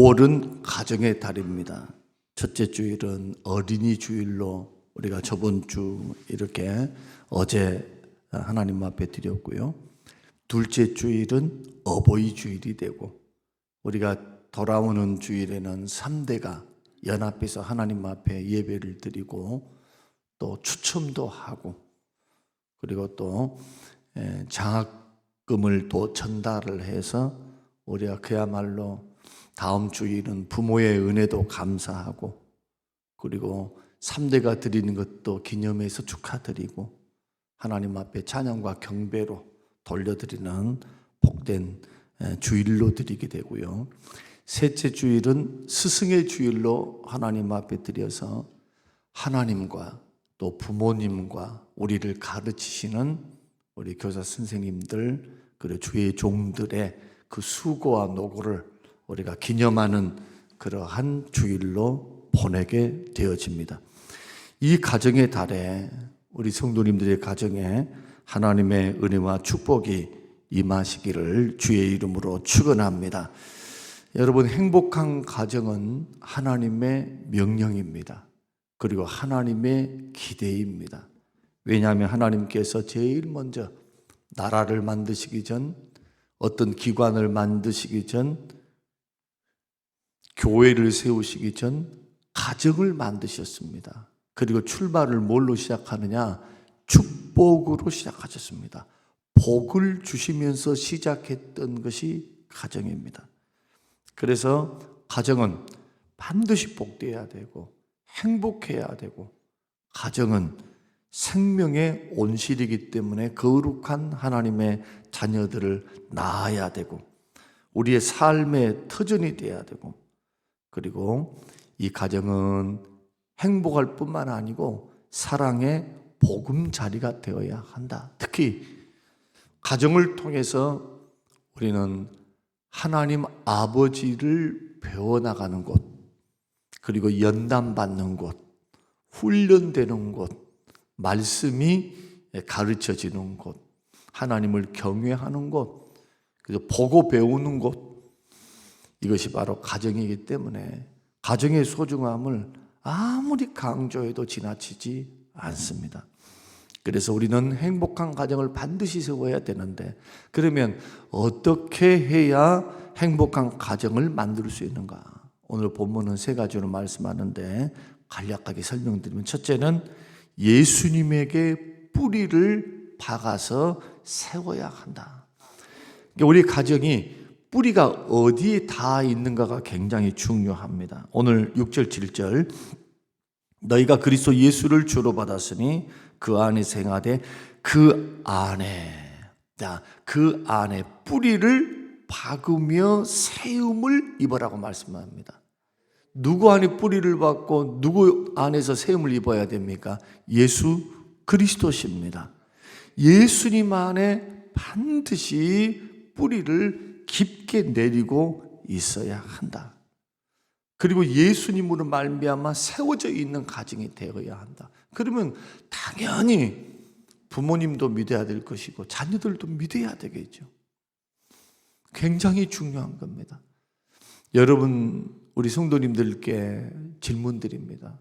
5월은 가정의 달입니다. 첫째 주일은 어린이 주일로 우리가 저번 주 이렇게 어제 하나님 앞에 드렸고요. 둘째 주일은 어버이 주일이 되고, 우리가 돌아오는 주일에는 3대가 연합해서 하나님 앞에 예배를 드리고 또 추첨도 하고, 그리고 또 장학금을 또 전달을 해서 우리가 그야말로 다음 주일은 부모의 은혜도 감사하고, 그리고 3대가 드리는 것도 기념해서 축하드리고 하나님 앞에 찬양과 경배로 돌려드리는 복된 주일로 드리게 되고요. 셋째 주일은 스승의 주일로 하나님 앞에 드려서 하나님과 또 부모님과 우리를 가르치시는 우리 교사 선생님들, 그리고 주의 종들의 그 수고와 노고를 우리가 기념하는 그러한 주일로 보내게 되어집니다. 이 가정의 달에 우리 성도님들의 가정에 하나님의 은혜와 축복이 임하시기를 주의 이름으로 축원합니다. 여러분, 행복한 가정은 하나님의 명령입니다. 그리고 하나님의 기대입니다. 왜냐하면 하나님께서 제일 먼저 나라를 만드시기 전, 어떤 기관을 만드시기 전, 교회를 세우시기 전 가정을 만드셨습니다. 그리고 출발을 뭘로 시작하느냐? 축복으로 시작하셨습니다. 복을 주시면서 시작했던 것이 가정입니다. 그래서 가정은 반드시 복되어야 되고 행복해야 되고, 가정은 생명의 온실이기 때문에 거룩한 하나님의 자녀들을 낳아야 되고, 우리의 삶의 터전이 되어야 되고, 그리고 이 가정은 행복할 뿐만 아니고 사랑의 보금자리가 되어야 한다. 특히 가정을 통해서 우리는 하나님 아버지를 배워나가는 곳, 그리고 연단받는 곳, 훈련되는 곳, 말씀이 가르쳐지는 곳, 하나님을 경외하는 곳, 그래서 보고 배우는 곳, 이것이 바로 가정이기 때문에 가정의 소중함을 아무리 강조해도 지나치지 않습니다. 그래서 우리는 행복한 가정을 반드시 세워야 되는데, 그러면 어떻게 해야 행복한 가정을 만들 수 있는가? 오늘 본문은 3가지로 말씀하는데 간략하게 설명드리면, 첫째는 예수님에게 뿌리를 박아서 세워야 한다. 우리 가정이 뿌리가 어디에 닿아 있는가가 굉장히 중요합니다. 오늘 6절 7절, 너희가 그리스도 예수를 주로 받았으니 그 안에서 행하되 그 안에 뿌리를 박으며 세움을 입으라고 말씀합니다. 누구 안에 뿌리를 박고 누구 안에서 세움을 입어야 됩니까? 예수 그리스도십니다. 예수님 안에 반드시 뿌리를 깊게 내리고 있어야 한다. 그리고 예수님으로 말미암아 세워져 있는 가정이 되어야 한다. 그러면 당연히 부모님도 믿어야 될 것이고 자녀들도 믿어야 되겠죠. 굉장히 중요한 겁니다. 여러분, 우리 성도님들께 질문드립니다.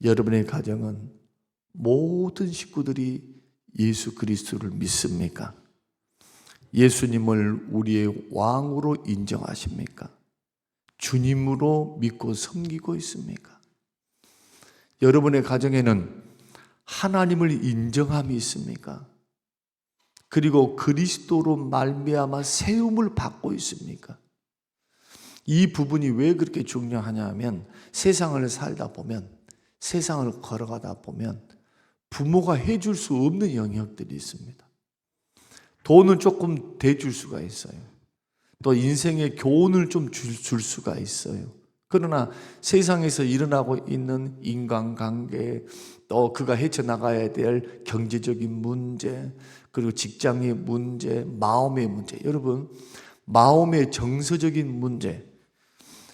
여러분의 가정은 모든 식구들이 예수 그리스도를 믿습니까? 예수님을 우리의 왕으로 인정하십니까? 주님으로 믿고 섬기고 있습니까? 여러분의 가정에는 하나님을 인정함이 있습니까? 그리고 그리스도로 말미암아 세움을 받고 있습니까? 이 부분이 왜 그렇게 중요하냐 하면, 세상을 살다 보면, 세상을 걸어가다 보면 부모가 해줄 수 없는 영역들이 있습니다. 돈은 조금 대줄 수가 있어요. 또 인생의 교훈을 좀 줄 수가 있어요. 그러나 세상에서 일어나고 있는 인간관계, 또 그가 헤쳐나가야 될 경제적인 문제, 그리고 직장의 문제, 마음의 문제, 여러분, 마음의 정서적인 문제,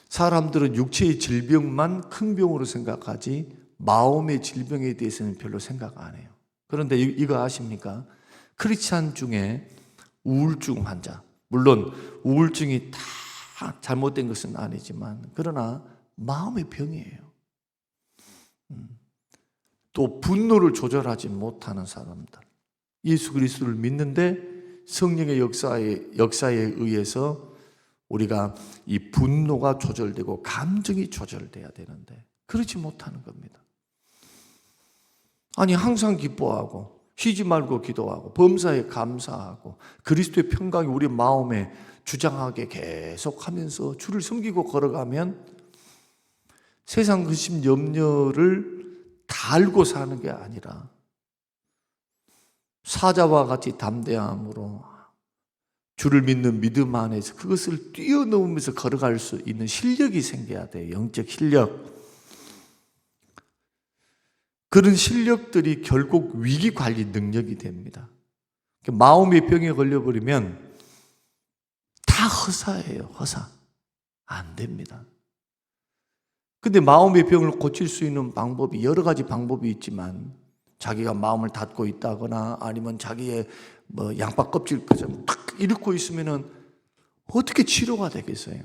사람들은 육체의 질병만 큰 병으로 생각하지 마음의 질병에 대해서는 별로 생각 안 해요. 그런데 이거 아십니까? 크리스찬 중에 우울증 환자, 물론 우울증이 다 잘못된 것은 아니지만 그러나 마음의 병이에요. 또 분노를 조절하지 못하는 사람들. 예수 그리스도를 믿는데 성령의 역사에 의해서 우리가 이 분노가 조절되고 감정이 조절돼야 되는데 그렇지 못하는 겁니다. 아니 항상 기뻐하고 쉬지 말고 기도하고 범사에 감사하고 그리스도의 평강이 우리 마음에 주장하게 계속하면서 주를 섬기고 걸어가면 세상 근심 염려를 달고 사는 게 아니라 사자와 같이 담대함으로 주를 믿는 믿음 안에서 그것을 뛰어넘으면서 걸어갈 수 있는 실력이 생겨야 돼요. 영적 실력. 그런 실력들이 결국 위기관리 능력이 됩니다. 마음의 병에 걸려버리면 다 허사예요. 허사. 안 됩니다. 근데 마음의 병을 고칠 수 있는 방법이 여러 가지 방법이 있지만 자기가 마음을 닫고 있다거나 아니면 자기의 양파 껍질처럼 탁 이렇고 있으면은 어떻게 치료가 되겠어요?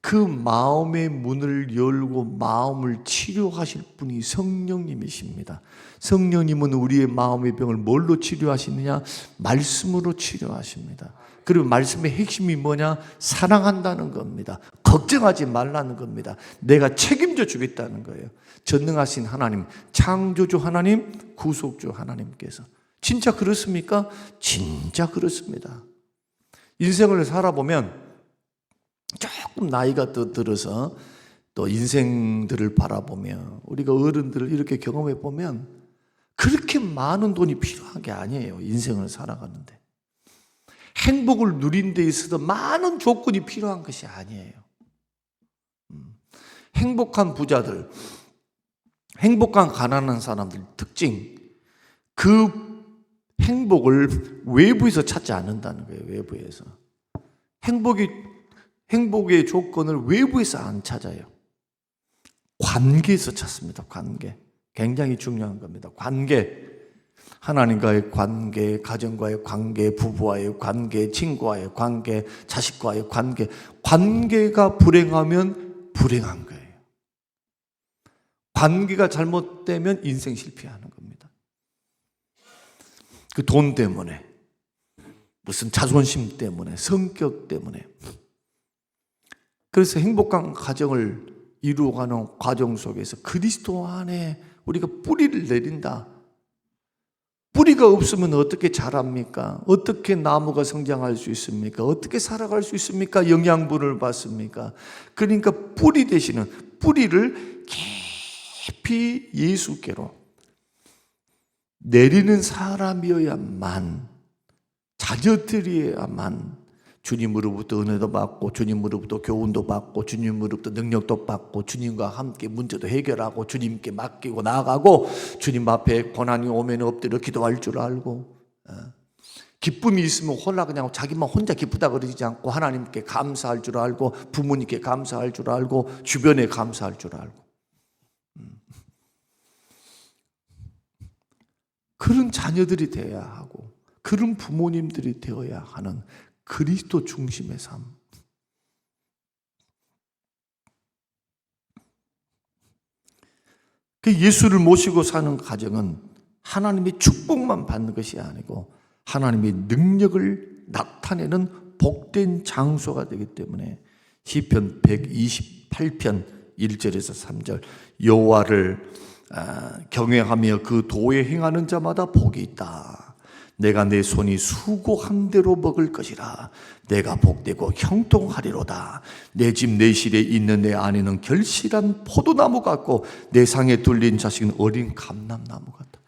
그 마음의 문을 열고 마음을 치료하실 분이 성령님이십니다. 성령님은 우리의 마음의 병을 뭘로 치료하시느냐? 말씀으로 치료하십니다. 그리고 말씀의 핵심이 뭐냐? 사랑한다는 겁니다. 걱정하지 말라는 겁니다. 내가 책임져 주겠다는 거예요. 전능하신 하나님, 창조주 하나님, 구속주 하나님께서. 진짜 그렇습니까? 진짜 그렇습니다. 인생을 살아보면 조금 나이가 더 들어서 또 인생들을 바라보며 우리가 어른들을 이렇게 경험해 보면 그렇게 많은 돈이 필요한 게 아니에요. 인생을 살아가는데. 행복을 누린 데 있어서 많은 조건이 필요한 것이 아니에요. 행복한 부자들, 행복한 가난한 사람들 특징, 그 행복을 외부에서 찾지 않는다는 거예요. 외부에서. 행복의 조건을 외부에서 안 찾아요. 관계에서 찾습니다. 관계. 굉장히 중요한 겁니다. 관계. 하나님과의 관계, 가정과의 관계, 부부와의 관계, 친구와의 관계, 자식과의 관계. 관계가 불행하면 불행한 거예요. 관계가 잘못되면 인생 실패하는 겁니다. 그 돈 때문에, 무슨 자존심 때문에, 성격 때문에. 그래서 행복한 가정을 이루어가는 과정 속에서 그리스도 안에 우리가 뿌리를 내린다. 뿌리가 없으면 어떻게 자랍니까? 어떻게 나무가 성장할 수 있습니까? 어떻게 살아갈 수 있습니까? 영양분을 받습니까? 그러니까 뿌리 되시는 뿌리를 깊이 예수께로 내리는 사람이어야만, 자녀들이어야만 주님으로부터 은혜도 받고 주님으로부터 교훈도 받고 주님으로부터 능력도 받고 주님과 함께 문제도 해결하고 주님께 맡기고 나아가고 주님 앞에 고난이 오면 엎드려 기도할 줄 알고 기쁨이 있으면 홀라 그냥 자기만 혼자 기쁘다 그러지 않고 하나님께 감사할 줄 알고 부모님께 감사할 줄 알고 주변에 감사할 줄 알고 그런 자녀들이 되어야 하고 그런 부모님들이 되어야 하는 그리스도 중심의 삶. 그 예수를 모시고 사는 가정은 하나님의 축복만 받는 것이 아니고 하나님의 능력을 나타내는 복된 장소가 되기 때문에 시편 128편 1절에서 3절 여호와를 경외하며 그 도에 행하는 자마다 복이 있다. 내가 내 손이 수고한 대로 먹을 것이라. 내가 복되고 형통하리로다. 내 집 내실에 있는 내 아내는 결실한 포도나무 같고 내 상에 둘린 자식은 어린 감람나무 같다.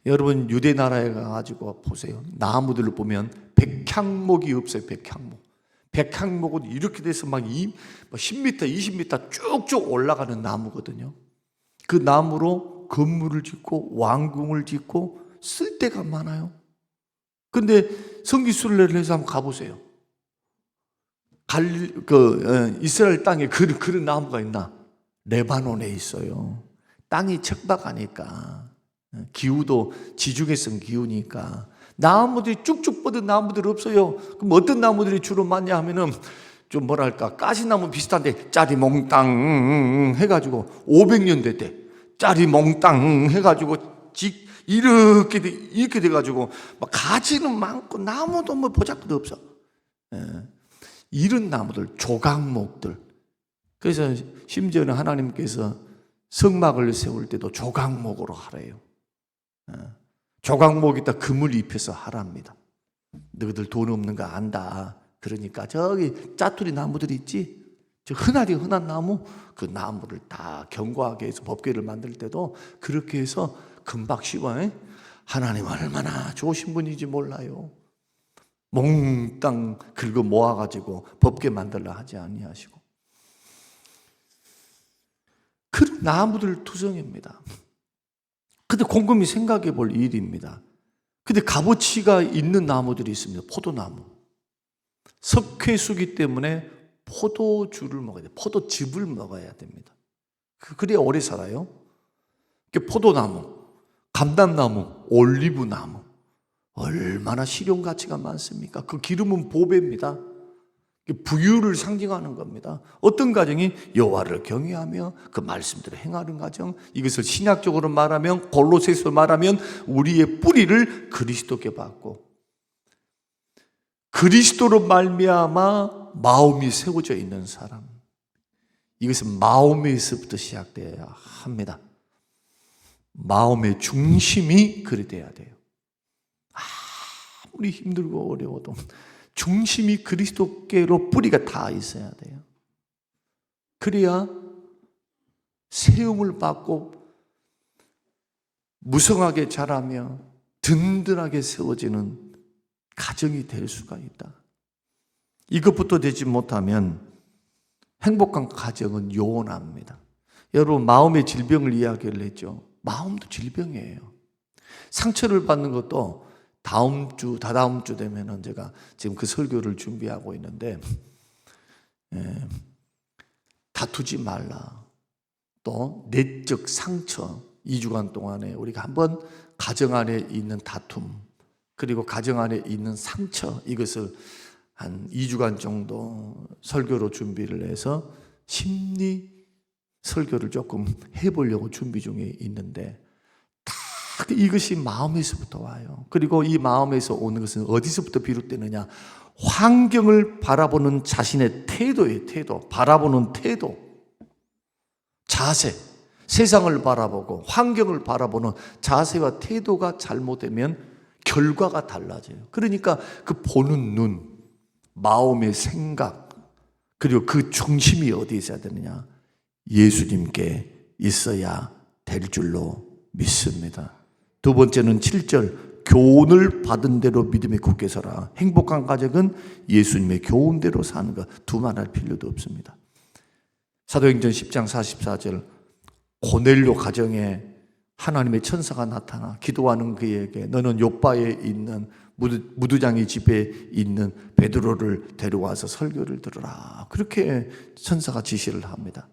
여러분 유대 나라에 가가지고 보세요. 나무들을 보면 백향목이 없어요. 백향목. 백향목은 이렇게 돼서 막 10m, 20m 쭉쭉 올라가는 나무거든요. 그 나무로 건물을 짓고 왕궁을 짓고 쓸 데가 많아요. 근데 성지순례를 해서 한번 가보세요. 이스라엘 땅에 그런 나무가 있나? 레바논에 있어요. 땅이 척박하니까 기후도 지중해성 기후니까 나무들이 쭉쭉 뻗은 나무들이 없어요. 그럼 어떤 나무들이 주로 많냐 하면은 좀 뭐랄까 가시나무 비슷한데 짜리 몽땅 해가지고 500년 됐대. 짜리 몽땅 해가지고 이렇게 돼가지고 막 가지는 많고 나무도 뭐 보잘것도 없어. 이런 나무들, 조각목들. 그래서 심지어는 하나님께서 성막을 세울 때도 조각목으로 하래요. 조각목에다 금을 입혀서 하랍니다. 너희들 돈 없는 거 안다. 그러니까 저기 짜투리 나무들 있지? 저 흔한 나무, 그 나무를 다 견고하게 해서 법궤를 만들 때도 그렇게 해서 금박 씌워. 하나님 얼마나 좋으신 분인지 몰라요. 몽땅 긁어 모아가지고 법궤 만들라 하지 아니하시고. 그런 나무들 투성입니다. 근데 곰곰이 생각해 볼 일입니다. 근데 값어치가 있는 나무들이 있습니다. 포도나무. 석회수기 때문에 포도주를 먹어야 돼요. 포도즙을 먹어야 됩니다. 그래야 오래 살아요. 포도나무, 감람나무, 올리브나무. 얼마나 실용 가치가 많습니까? 그 기름은 보배입니다. 부유를 상징하는 겁니다. 어떤 가정이 여호와를 경외하며 그 말씀대로 행하는 가정, 이것을 신약적으로 말하면 골로새서 말하면 우리의 뿌리를 그리스도께 받고 그리스도로 말미암아 마음이 세워져 있는 사람. 이것은 마음에서부터 시작되어야 합니다. 마음의 중심이 그리 돼야 돼요. 아무리 힘들고 어려워도 중심이 그리스도께로 뿌리가 다 있어야 돼요. 그래야 세움을 받고 무성하게 자라며 든든하게 세워지는 가정이 될 수가 있다. 이것부터 되지 못하면 행복한 가정은 요원합니다. 여러분, 마음의 질병을 이야기를 했죠. 마음도 질병이에요. 상처를 받는 것도 다음 주, 다다음 주 되면은 제가 지금 그 설교를 준비하고 있는데, 다투지 말라. 또 내적 상처, 2주간 동안에 우리가 한번 가정 안에 있는 다툼, 그리고 가정 안에 있는 상처, 이것을 한 2주간 정도 설교로 준비를 해서 심리 설교를 조금 해보려고 준비 중에 있는데, 이것이 마음에서부터 와요. 그리고 이 마음에서 오는 것은 어디서부터 비롯되느냐? 환경을 바라보는 자신의 태도예요. 태도, 바라보는 태도, 자세, 세상을 바라보고 환경을 바라보는 자세와 태도가 잘못되면 결과가 달라져요. 그러니까 그 보는 눈, 마음의 생각, 그리고 그 중심이 어디에 있어야 되느냐? 예수님께 있어야 될 줄로 믿습니다. 두 번째는 7절, 교훈을 받은 대로 믿음에 굳게 서라. 행복한 가정은 예수님의 교훈대로 사는 것. 두말할 필요도 없습니다. 사도행전 10장 44절, 고넬료 가정에 하나님의 천사가 나타나 기도하는 그에게 너는 요바에 있는 무두장의 집에 있는 베드로를 데려와서 설교를 들으라. 그렇게 천사가 지시를 합니다.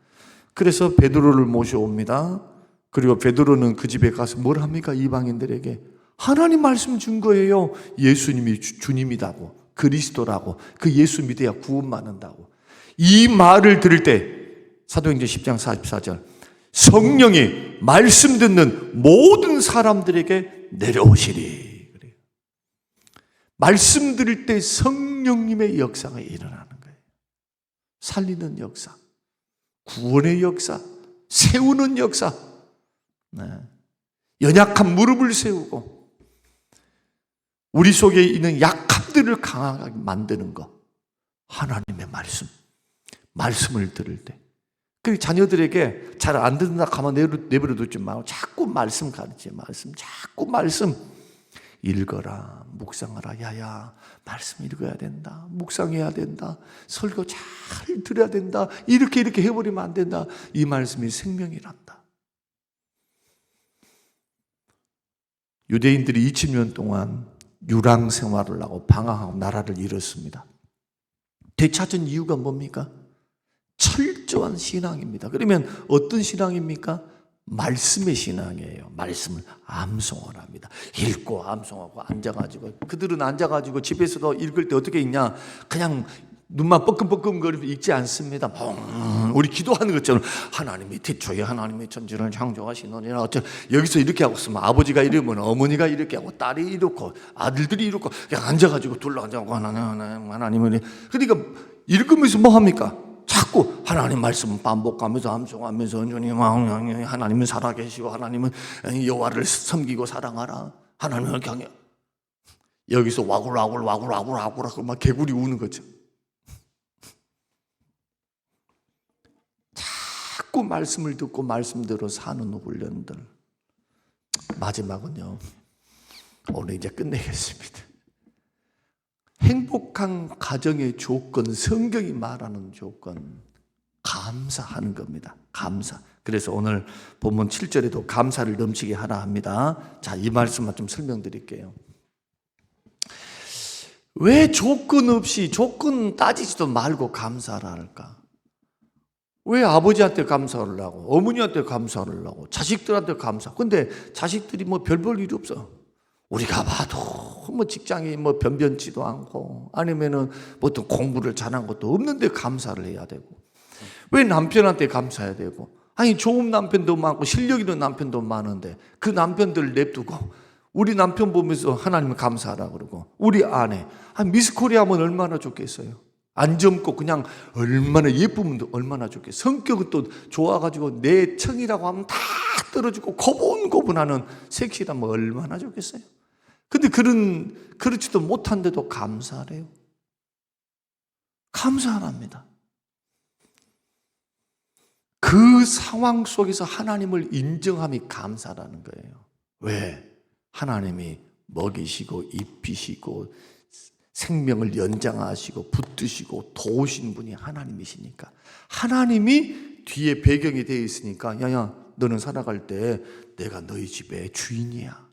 그래서 베드로를 모셔옵니다. 그리고 베드로는 그 집에 가서 뭘 합니까? 이방인들에게 하나님 말씀 준 거예요. 예수님이 주님이라고, 그리스도라고, 그 예수 믿어야 구원 받는다고. 이 말을 들을 때 사도행전 10장 44절, 성령이 말씀 듣는 모든 사람들에게 내려오시리. 그래요. 말씀 들을 때 성령님의 역사가 일어나는 거예요. 살리는 역사, 구원의 역사, 세우는 역사, 연약한 무릎을 세우고 우리 속에 있는 약함들을 강하게 만드는 것. 하나님의 말씀을 들을 때. 그 자녀들에게 잘 안 듣는다 가만 내버려 두지 말고 자꾸 말씀 가르치, 자꾸 말씀 읽어라, 묵상하라. 야야, 말씀 읽어야 된다, 묵상해야 된다, 설교 잘 들어야 된다, 이렇게 해버리면 안 된다. 이 말씀이 생명이란다. 유대인들이 2000년 동안 유랑 생활을 하고 방황하고 나라를 잃었습니다. 되찾은 이유가 뭡니까? 철저한 신앙입니다. 그러면 어떤 신앙입니까? 말씀의 신앙이에요. 말씀을 암송을 합니다. 읽고 암송하고 앉아가지고, 그들은 앉아가지고 집에서도 읽을 때 어떻게 읽냐? 그냥 눈만 뻐끔뻐끔거리며 읽지 않습니다. 우리 기도하는 것처럼 하나님이 태초에 하나님의 천지를 창조하시느니라. 여기서 이렇게 하고 있으면 아버지가 이러면 어머니가 이렇게 하고 딸이 이렇고 아들들이 이렇고 그냥 앉아가지고 둘러앉아고 하나님은. 그러니까 읽으면서 뭐 합니까? 자꾸 하나님 말씀 반복하면서 암송하면서 하나님은 살아계시고 하나님은 여호와를 섬기고 사랑하라. 하나님을 경외. 여기서 와굴와굴 하고 막 개구리 우는 거죠. 자꾸 말씀을 듣고 말씀대로 사는 훈련들. 마지막은요, 오늘 이제 끝내겠습니다. 행복한 가정의 조건, 성경이 말하는 조건, 감사하는 겁니다. 감사. 그래서 오늘 본문 7절에도 감사를 넘치게 하라 합니다. 자, 이 말씀만 좀 설명드릴게요. 왜 조건 없이, 조건 따지지도 말고 감사를 할까? 왜 아버지한테 감사를 하고 어머니한테 감사를 하고 자식들한테 감사. 근데 자식들이 뭐 별 볼 일이 없어. 우리가 봐도 뭐 직장이 뭐 변변치도 않고 아니면은 뭐 또 공부를 잘한 것도 없는데 감사를 해야 되고, 왜 남편한테 감사해야 되고, 아니 좋은 남편도 많고 실력 있는 남편도 많은데 그 남편들 냅두고 우리 남편 보면서 하나님 감사하라 그러고, 우리 아내 미스코리아 하면 얼마나 좋겠어요. 안 젊고 그냥 얼마나 예쁘면 얼마나 좋겠어요. 성격은 또 좋아가지고 내 청이라고 하면 다 떨어지고 고분고분하는 섹시라면 얼마나 좋겠어요. 근데 그렇지도 못한데도 감사하래요. 감사합니다. 그 상황 속에서 하나님을 인정함이 감사라는 거예요. 왜? 하나님이 먹이시고 입히시고 생명을 연장하시고 붙드시고 도우신 분이 하나님이시니까, 하나님이 뒤에 배경이 되어 있으니까, 야야 너는 살아갈 때 내가 너희 집의 주인이야.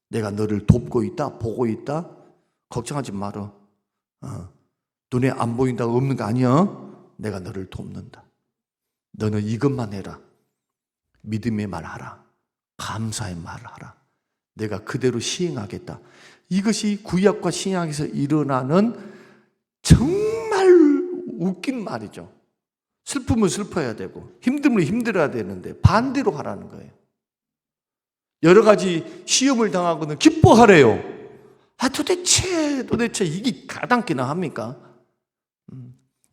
내가 너를 돕고 있다, 보고 있다. 걱정하지 마라. 눈에 안 보인다고 없는 거 아니야. 내가 너를 돕는다. 너는 이것만 해라. 믿음의 말하라. 감사의 말하라. 내가 그대로 시행하겠다. 이것이 구약과 신약에서 일어나는 정말 웃긴 말이죠. 슬프면 슬퍼야 되고 힘들면 힘들어야 되는데 반대로 하라는 거예요. 여러 가지 시험을 당하고는 기뻐하래요. 도대체 이게 가당키나 합니까?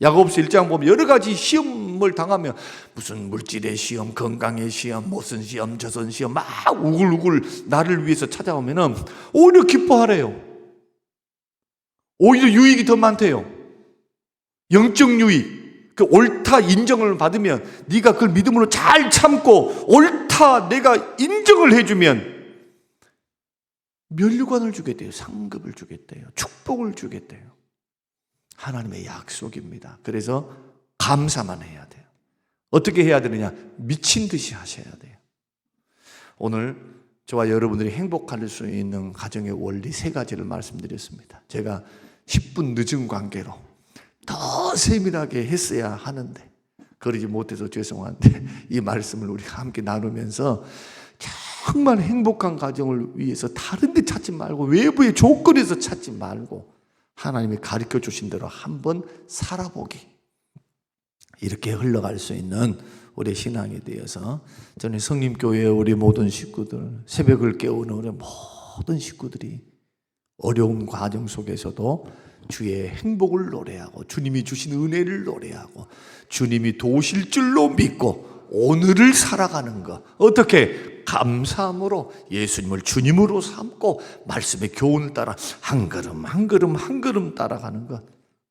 야고보서 1장 보면 여러 가지 시험을 당하면 무슨 물질의 시험, 건강의 시험, 무슨 시험, 저선 시험 막 우글우글 나를 위해서 찾아오면 오히려 기뻐하래요. 오히려 유익이 더 많대요. 영적 유익. 그 옳다 인정을 받으면, 네가 그걸 믿음으로 잘 참고 옳다 내가 인정을 해주면 면류관을 주겠대요. 상급을 주겠대요. 축복을 주겠대요. 하나님의 약속입니다. 그래서 감사만 해야 돼요. 어떻게 해야 되느냐? 미친 듯이 하셔야 돼요. 오늘 저와 여러분들이 행복할 수 있는 가정의 원리 3가지를 말씀드렸습니다. 제가 10분 늦은 관계로 더 세밀하게 했어야 하는데 그러지 못해서 죄송한데 이 말씀을 우리가 함께 나누면서 정말 행복한 가정을 위해서 다른 데 찾지 말고 외부의 조건에서 찾지 말고 하나님이 가르쳐 주신 대로 한번 살아보기, 이렇게 흘러갈 수 있는 우리 신앙에 대해서 저는 성림교회의 우리 모든 식구들, 새벽을 깨우는 우리 모든 식구들이 어려운 과정 속에서도 주의 행복을 노래하고 주님이 주신 은혜를 노래하고 주님이 도우실 줄로 믿고 오늘을 살아가는 것, 어떻게? 감사함으로 예수님을 주님으로 삼고 말씀의 교훈을 따라 한 걸음 한 걸음 한 걸음 따라가는 것.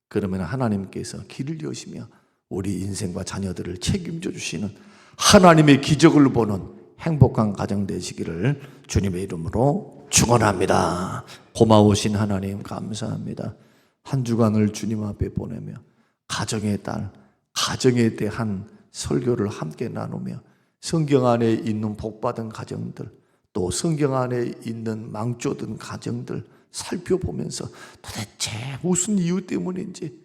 그러면 하나님께서 길을 여시며 우리 인생과 자녀들을 책임져 주시는 하나님의 기적을 보는 행복한 가정 되시기를 주님의 이름으로 축원합니다. 고마우신 하나님 감사합니다. 한 주간을 주님 앞에 보내며 가정의 딸, 가정에 대한 설교를 함께 나누며 성경 안에 있는 복받은 가정들, 또 성경 안에 있는 망조든 가정들 살펴보면서 도대체 무슨 이유 때문인지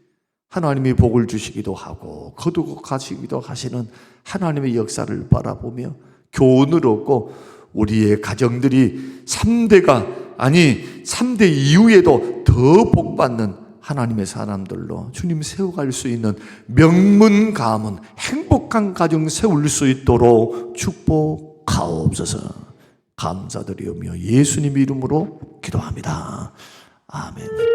하나님이 복을 주시기도 하고 거두고 가시기도 하시는 하나님의 역사를 바라보며 교훈을 얻고 우리의 가정들이 3대가 아니 3대 이후에도 더 복받는 하나님의 사람들로 주님 세워갈 수 있는 명문 가문, 행복한 가정 세울 수 있도록 축복하옵소서. 감사드리오며 예수님 이름으로 기도합니다. 아멘.